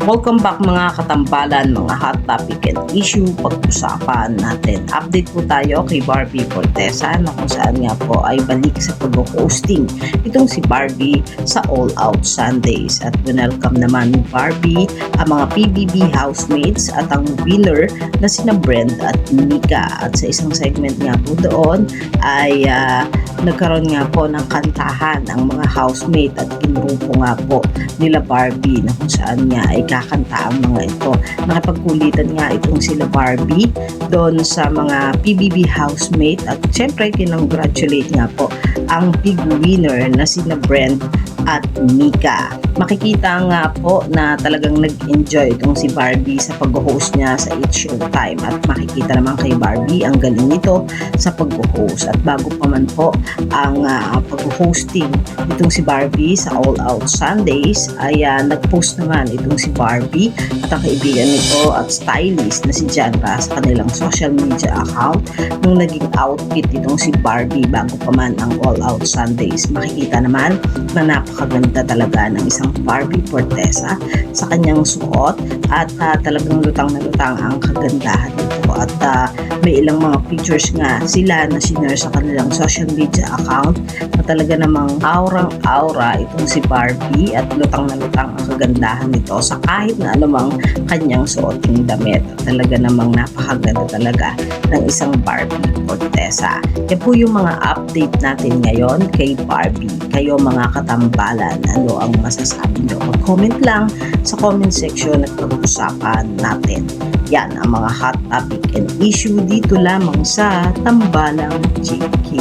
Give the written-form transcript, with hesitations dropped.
Welcome back mga katambalan, mga hot topic and issue pag-usapan natin. Update po tayo kay Barbie Fortesa na kung saan nga po ay balik sa pag-hosting itong si Barbie sa All Out Sundays. At welcome naman ni Barbie ang mga PBB housemates at ang winner na sina Brent at Mika. At sa isang segment nga po doon ay nagkaroon nga po ng kantahan ang mga housemate at kinrupo nga po nila Barbie na kung saan nga ay kakanta ang mga ito. Nakipagkulitan nga itong sila Barbie doon sa mga PBB housemate at syempre kinongratulate nga po ang big winner na sina Brent at Mika. Makikita nga po na talagang nag-enjoy itong si Barbie sa pag-host niya sa It's Showtime at makikita naman kay Barbie ang galing nito sa pag-host. At bago pa man po ang pag-hosting itong si Barbie sa All Out Sundays ay nag-post naman itong si Barbie at ang kaibigan nito at stylist na si Janra sa kanilang social media account nung naging outfit itong si Barbie bago pa man ang All Out Sundays. Makikita naman na napakaganda talaga ng isang Barbie Fortesa sa kanyang suot at talagang lutang na lutang ang kagandahan nito at may ilang mga pictures nga sila na sinare sa kanilang social media account na talaga namang aurang-aura itong si Barbie at lutang na lutang ang kagandahan nito sa kahit na anumang kanyang suoting damit. Talaga namang napakaganda talaga ng isang Barbie Fortesa. Yan po yung mga update natin ngayon kay Barbie. Kayo mga katambalan, ano ang masasabi nyo? Mag-comment lang sa comment section at pag-usapan natin. Yan ang mga hot topic and issue dito lamang sa Tambalang GK.